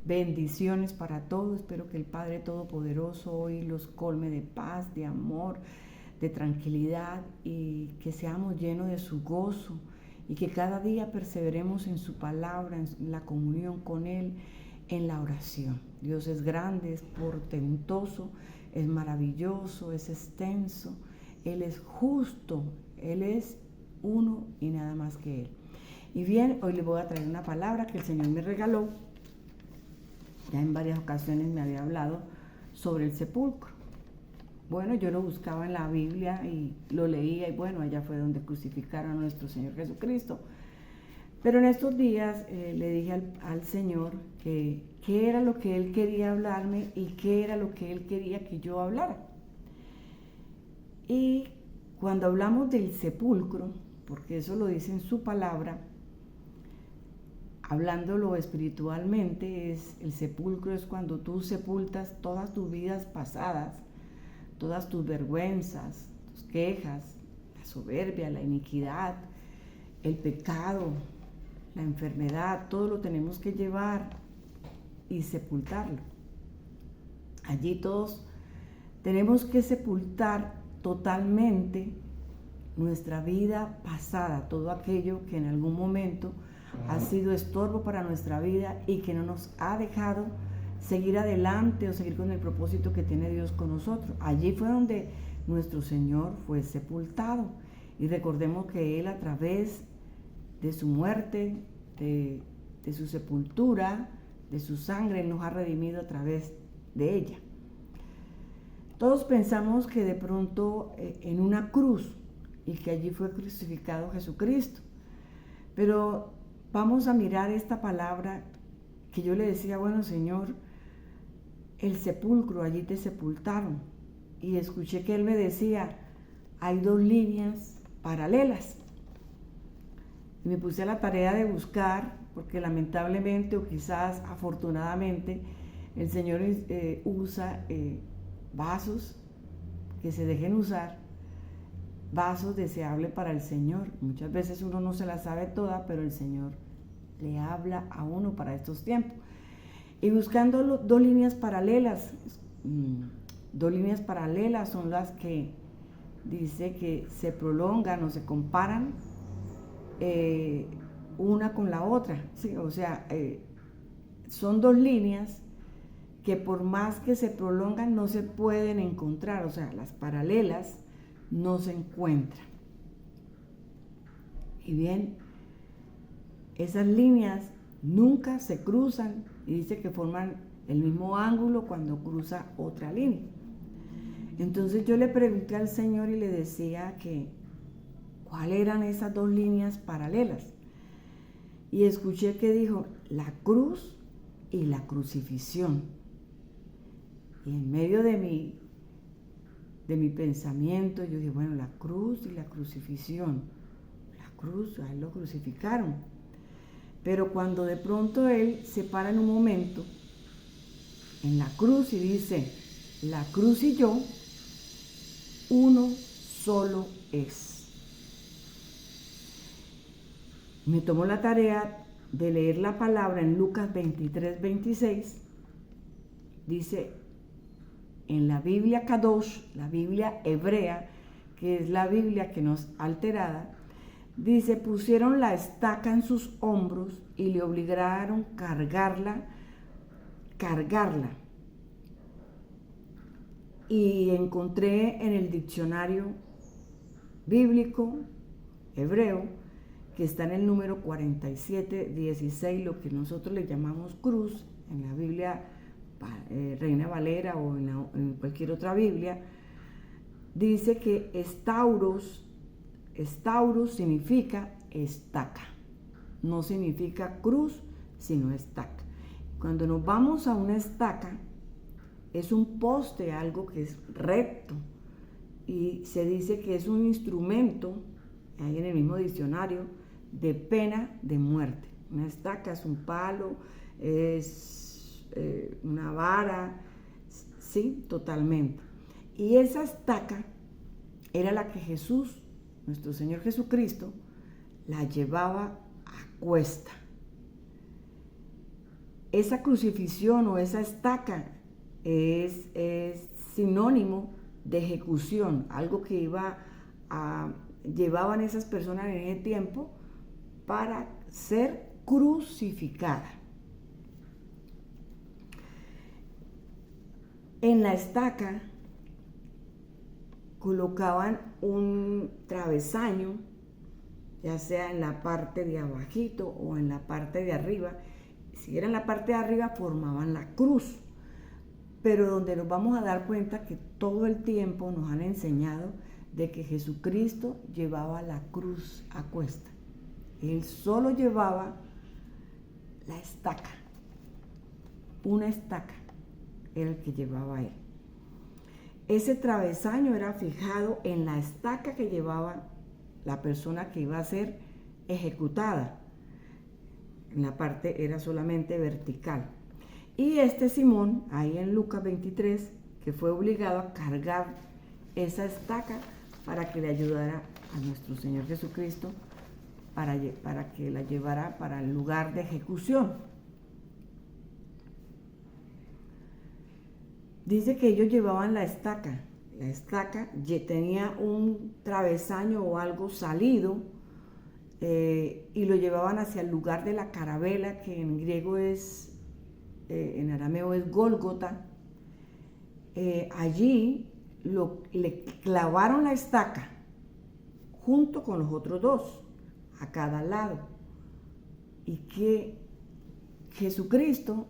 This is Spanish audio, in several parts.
Bendiciones para todos. Espero que el Padre Todopoderoso hoy los colme de paz, de amor, de tranquilidad y que seamos llenos de su gozo y que cada día perseveremos en su palabra, en la comunión con Él, en la oración. Dios es grande, es portentoso, es maravilloso, es extenso, Él es justo, Él es uno y nada más que Él. Y bien, hoy les voy a traer una palabra que el Señor me regaló. Ya en varias ocasiones me había hablado sobre el sepulcro. Bueno, yo lo buscaba en la Biblia y lo leía y bueno, allá fue donde crucificaron a nuestro Señor Jesucristo. Pero en estos días le dije al Señor que qué era lo que Él quería hablarme y qué era lo que Él quería que yo hablara. Y cuando hablamos del sepulcro, porque eso lo dice en su palabra, hablándolo espiritualmente, el sepulcro es cuando tú sepultas todas tus vidas pasadas, todas tus vergüenzas, tus quejas, la soberbia, la iniquidad, el pecado, la enfermedad, todo lo tenemos que llevar y sepultarlo. Allí todos tenemos que sepultar totalmente nuestra vida pasada, todo aquello que en algún momento ha sido estorbo para nuestra vida y que no nos ha dejado seguir adelante o seguir con el propósito que tiene Dios con nosotros. Allí fue donde nuestro Señor fue sepultado. Y recordemos que Él, a través de su muerte, de su sepultura, de su sangre, nos ha redimido a través de ella. Todos pensamos que de pronto en una cruz y que allí fue crucificado Jesucristo. Pero vamos a mirar esta palabra que yo le decía, bueno, Señor, el sepulcro, allí te sepultaron. Y escuché que Él me decía, hay dos líneas paralelas. Y me puse a la tarea de buscar, porque lamentablemente o quizás afortunadamente, el Señor usa vasos que se dejen usar, vasos deseables para el Señor. Muchas veces uno no se la sabe toda, pero el Señor le habla a uno para estos tiempos. Y buscando dos líneas paralelas, son las que dice que se prolongan o se comparan una con la otra, ¿sí? O sea, son dos líneas que por más que se prolongan no se pueden encontrar, o sea, las paralelas no se encuentran. Y bien, esas líneas nunca se cruzan y dice que forman el mismo ángulo cuando cruza otra línea. Entonces yo le pregunté al Señor y le decía que cuáles eran esas dos líneas paralelas. Y escuché que dijo la cruz y la crucifixión. Y en medio de mi pensamiento, yo dije, bueno, la cruz y la crucifixión. La cruz, a Él lo crucificaron. Pero cuando de pronto Él se para en un momento en la cruz y dice, la cruz y yo, uno solo es. Me tomó la tarea de leer la palabra en Lucas 23:26. Dice, en la Biblia Kadosh, la Biblia hebrea, que es la Biblia que nos ha alterada, dice, pusieron la estaca en sus hombros y le obligaron cargarla. Y encontré en el diccionario bíblico hebreo, que está en el número 4716, lo que nosotros le llamamos cruz, en la Biblia Reina Valera o en cualquier otra Biblia, dice que estauros significa estaca, no significa cruz, sino estaca. Cuando nos vamos a una estaca, es un poste, algo que es recto, y se dice que es un instrumento, ahí en el mismo diccionario, de pena de muerte. Una estaca es un palo, es una vara, sí, totalmente. Y esa estaca era la que Jesús, nuestro Señor Jesucristo, la llevaba a cuesta. esa crucifixión o esa estaca es sinónimo de ejecución, algo que llevaban esas personas en ese tiempo para ser crucificada. En la estaca colocaban un travesaño, ya sea en la parte de abajito o en la parte de arriba. Si era en la parte de arriba, formaban la cruz. Pero donde nos vamos a dar cuenta que todo el tiempo nos han enseñado de que Jesucristo llevaba la cruz a cuesta. Él solo llevaba la estaca. Una estaca era el que llevaba él. Ese travesaño era fijado en la estaca que llevaba la persona que iba a ser ejecutada. En la parte era solamente vertical. Y Simón, ahí en Lucas 23, que fue obligado a cargar esa estaca para que le ayudara a nuestro Señor Jesucristo, para que la llevara para el lugar de ejecución. Dice que ellos llevaban la estaca. La estaca tenía un travesaño o algo salido, y lo llevaban hacia el lugar de la carabela, que en griego en arameo es Gólgota. Allí le clavaron la estaca junto con los otros dos a cada lado, y que Jesucristo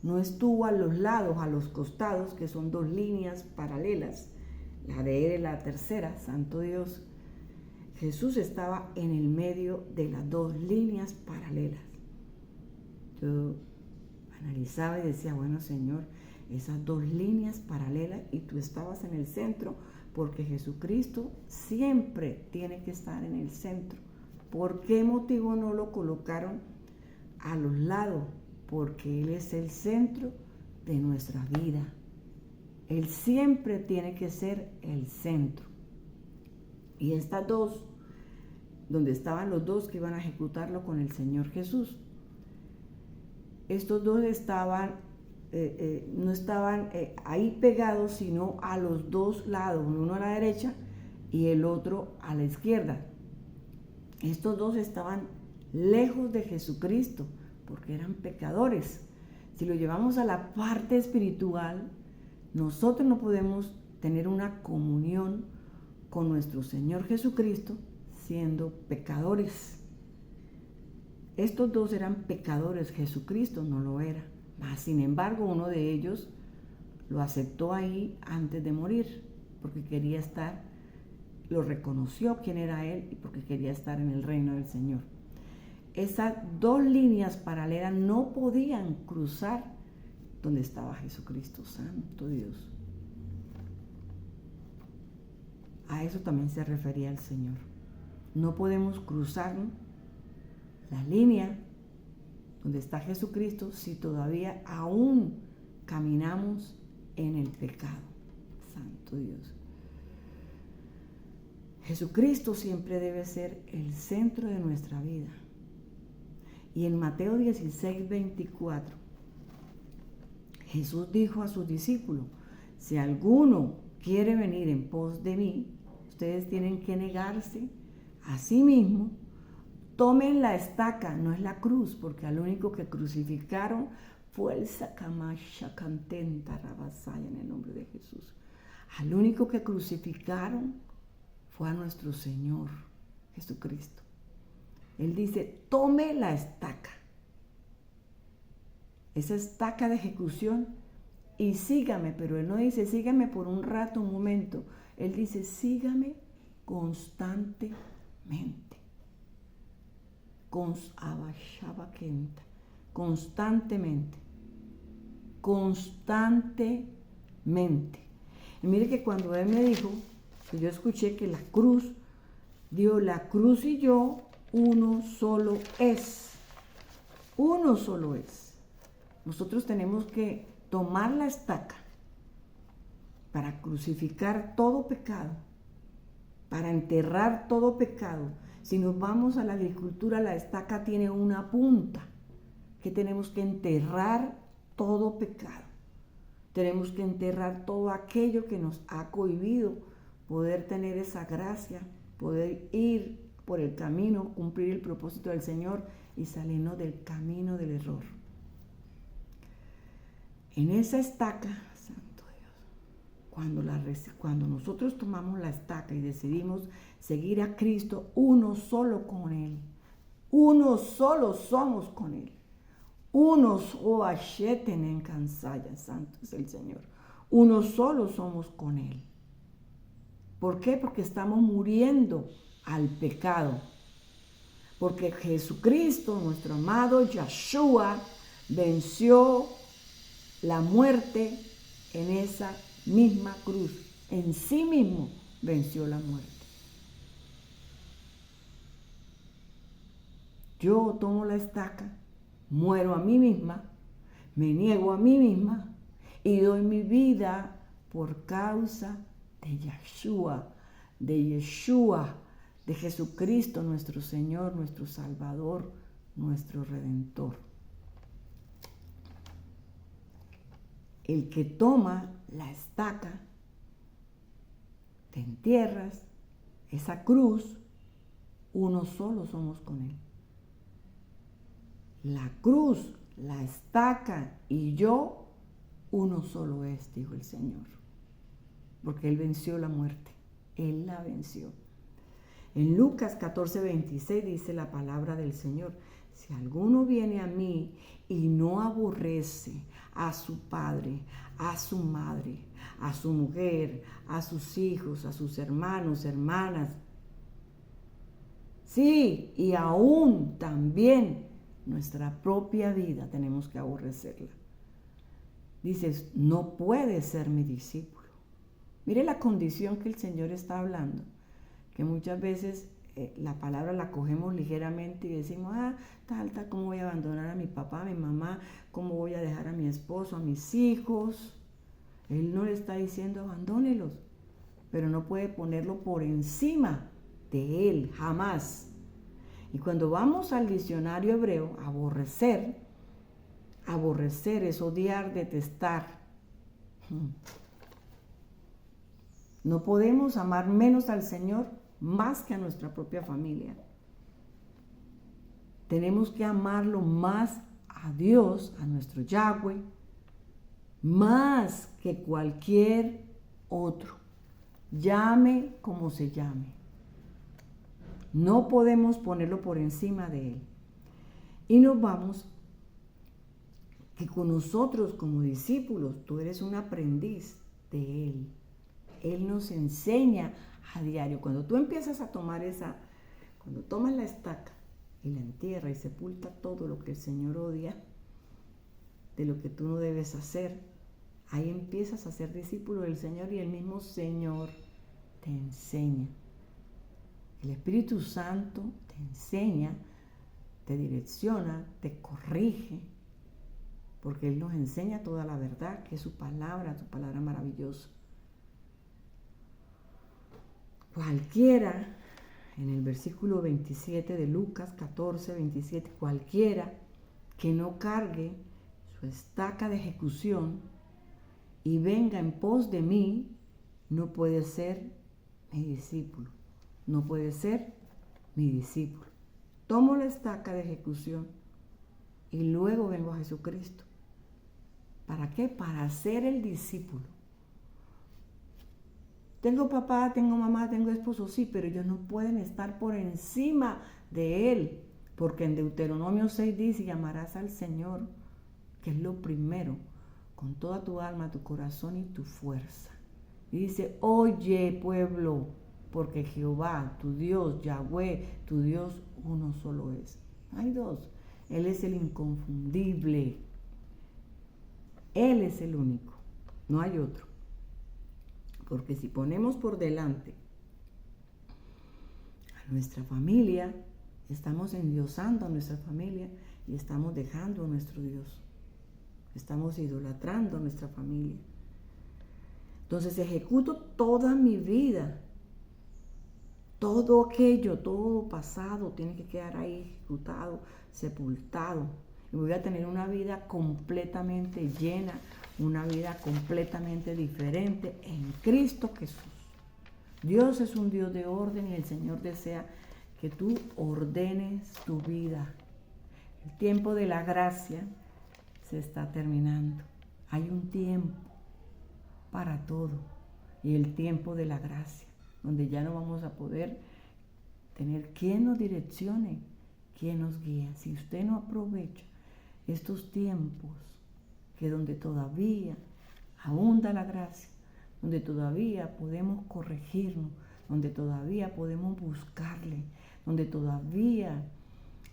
no estuvo a los lados, a los costados, que son dos líneas paralelas, la de él y la tercera, santo Dios. Jesús estaba en el medio de las dos líneas paralelas. Yo analizaba y decía, bueno, Señor, esas dos líneas paralelas y tú estabas en el centro, porque Jesucristo siempre tiene que estar en el centro. ¿Por qué motivo no lo colocaron a los lados? Porque Él es el centro de nuestra vida. Él siempre tiene que ser el centro. Y estas dos, donde estaban los dos que iban a ejecutarlo con el Señor Jesús, estos dos no estaban ahí pegados, sino a los dos lados, uno a la derecha y el otro a la izquierda. Estos dos estaban lejos de Jesucristo, porque eran pecadores. Si lo llevamos a la parte espiritual, nosotros no podemos tener una comunión con nuestro Señor Jesucristo siendo pecadores. Estos dos eran pecadores, Jesucristo no lo era. Mas, sin embargo, uno de ellos lo aceptó ahí antes de morir, porque quería estar, lo reconoció quién era Él y porque quería estar en el reino del Señor. Esas dos líneas paralelas no podían cruzar donde estaba Jesucristo, santo Dios. A eso también se refería el Señor. No podemos cruzar la línea donde está Jesucristo si todavía aún caminamos en el pecado, santo Dios. Jesucristo siempre debe ser el centro de nuestra vida. Y en Mateo 16, 24, Jesús dijo a sus discípulos, si alguno quiere venir en pos de mí, ustedes tienen que negarse a sí mismo, tomen la estaca, no es la cruz, porque al único que crucificaron fue el Sacamasha Cantenta Rabasaya, en el nombre de Jesús. Al único que crucificaron fue a nuestro Señor Jesucristo. Él dice, tome la estaca, esa estaca de ejecución, y sígame, pero Él no dice, sígame por un rato, un momento. Él dice, sígame constantemente. Constantemente. Y mire que cuando Él me dijo, que yo escuché que la cruz, Dios, la cruz y yo, uno solo es. Uno solo es. Nosotros tenemos que tomar la estaca para crucificar todo pecado, para enterrar todo pecado. Si nos vamos a la agricultura, la estaca tiene una punta que tenemos que enterrar todo pecado. Tenemos que enterrar todo aquello que nos ha cohibido poder tener esa gracia, poder ir por el camino, cumplir el propósito del Señor y salirnos del camino del error. En esa estaca, santo Dios, cuando nosotros tomamos la estaca y decidimos seguir a Cristo, uno solo con Él, uno solo somos con Él. Unos en cansaya, santo es el Señor. Uno solo somos con Él. ¿Por qué? Porque estamos muriendo al pecado. Porque Jesucristo, nuestro amado Yeshua, venció la muerte en esa misma cruz. En sí mismo venció la muerte. Yo tomo la estaca, muero a mí misma, me niego a mí misma y doy mi vida por causa de Yeshua, de Jesucristo, nuestro Señor, nuestro Salvador, nuestro Redentor. El que toma la estaca, te entierras, esa cruz, uno solo somos con Él. La cruz, la estaca y yo, uno solo es, dijo el Señor. Porque Él venció la muerte. Él la venció. En Lucas 14:26 dice la palabra del Señor: si alguno viene a mí y no aborrece a su padre, a su madre, a su mujer, a sus hijos, a sus hermanos, hermanas, sí, y aún también nuestra propia vida tenemos que aborrecerla. Dices, no puede ser mi discípulo. Mire la condición que el Señor está hablando, que muchas veces la palabra la cogemos ligeramente y decimos, tal, ¿cómo voy a abandonar a mi papá, a mi mamá? ¿Cómo voy a dejar a mi esposo, a mis hijos? Él no le está diciendo abandónelos, pero no puede ponerlo por encima de Él, jamás. Y cuando vamos al diccionario hebreo, aborrecer es odiar, detestar. No podemos amar menos al Señor más que a nuestra propia familia. Tenemos que amarlo más a Dios, a nuestro Yahweh, más que cualquier otro. Llame como se llame. No podemos ponerlo por encima de Él. Y nos vamos que con nosotros como discípulos, tú eres un aprendiz de Él. Él nos enseña a diario. Cuando tú empiezas a tomar cuando tomas la estaca y la entierras y sepulta todo lo que el Señor odia, de lo que tú no debes hacer, ahí empiezas a ser discípulo del Señor y el mismo Señor te enseña. El Espíritu Santo te enseña, te direcciona, te corrige, porque Él nos enseña toda la verdad, que es su palabra maravillosa. Cualquiera, en el versículo 27 de Lucas 14:27, cualquiera que no cargue su estaca de ejecución y venga en pos de mí, no puede ser mi discípulo. No puede ser mi discípulo. Tomo la estaca de ejecución y luego vengo a Jesucristo. ¿Para qué? Para ser el discípulo. Tengo papá, tengo mamá, tengo esposo, sí, pero ellos no pueden estar por encima de Él, porque en Deuteronomio 6 dice, y amarás al Señor, que es lo primero, con toda tu alma, tu corazón y tu fuerza. Y dice, oye pueblo, porque Jehová, tu Dios, Yahweh, tu Dios, uno solo es. Hay dos. Él es el inconfundible. Él es el único. No hay otro. Porque si ponemos por delante a nuestra familia, estamos endiosando a nuestra familia y estamos dejando a nuestro Dios. Estamos idolatrando a nuestra familia. Entonces ejecuto toda mi vida. Todo aquello, todo pasado tiene que quedar ahí ejecutado, sepultado. y voy a tener una vida completamente llena, una vida completamente diferente en Cristo Jesús. Dios es un Dios de orden y el Señor desea que tú ordenes tu vida. El tiempo de la gracia se está terminando. Hay un tiempo para todo y el tiempo de la gracia, donde ya no vamos a poder tener quien nos direccione, quien nos guíe. Si usted no aprovecha estos tiempos, que donde todavía abunda la gracia, donde todavía podemos corregirnos, donde todavía podemos buscarle, donde todavía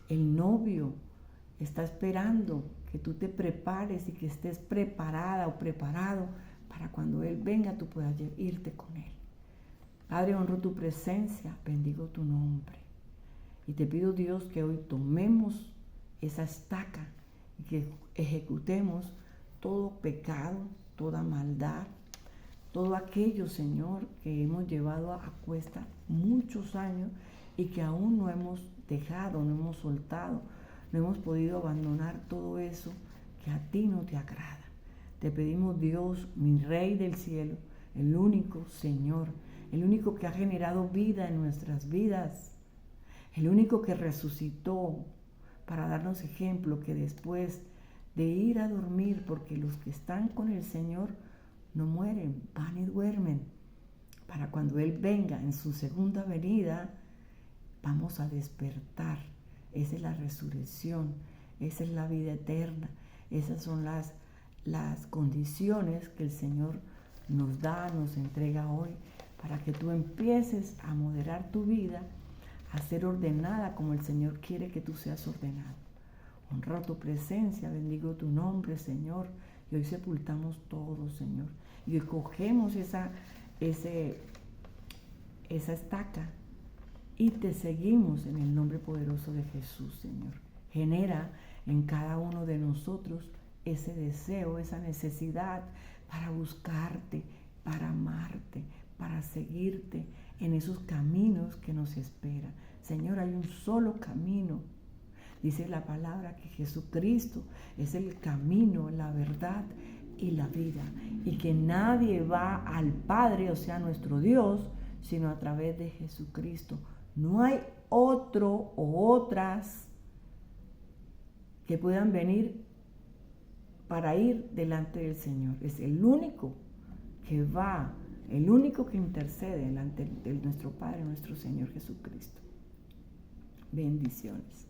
el novio está esperando que tú te prepares y que estés preparada o preparado para cuando Él venga tú puedas irte con Él. Padre, honro tu presencia, bendigo tu nombre. Y te pido, Dios, que hoy tomemos esa estaca y que ejecutemos todo pecado, toda maldad, todo aquello, Señor, que hemos llevado a cuesta muchos años y que aún no hemos dejado, no hemos soltado, no hemos podido abandonar todo eso que a ti no te agrada. Te pedimos, Dios, mi Rey del cielo, el único Señor, el único que ha generado vida en nuestras vidas, el único que resucitó para darnos ejemplo que después de ir a dormir, porque los que están con el Señor no mueren, van y duermen, para cuando Él venga en su segunda venida, vamos a despertar. Esa es la resurrección, esa es la vida eterna, esas son las condiciones que el Señor nos da, nos entrega hoy, para que tú empieces a moderar tu vida, a ser ordenada como el Señor quiere que tú seas ordenado. Honro tu presencia, bendigo tu nombre, Señor, y hoy sepultamos todo, Señor, y hoy cogemos esa estaca y te seguimos en el nombre poderoso de Jesús, Señor. Genera en cada uno de nosotros ese deseo, esa necesidad para buscarte, para amarte, para seguirte en esos caminos que nos esperan. Señor, hay un solo camino. Dice la palabra que Jesucristo es el camino, la verdad y la vida. Y que nadie va al Padre, o sea, nuestro Dios, sino a través de Jesucristo. No hay otro o otras que puedan venir para ir delante del Señor. Es el único que va, el único que intercede delante de nuestro Padre, nuestro Señor Jesucristo. Bendiciones.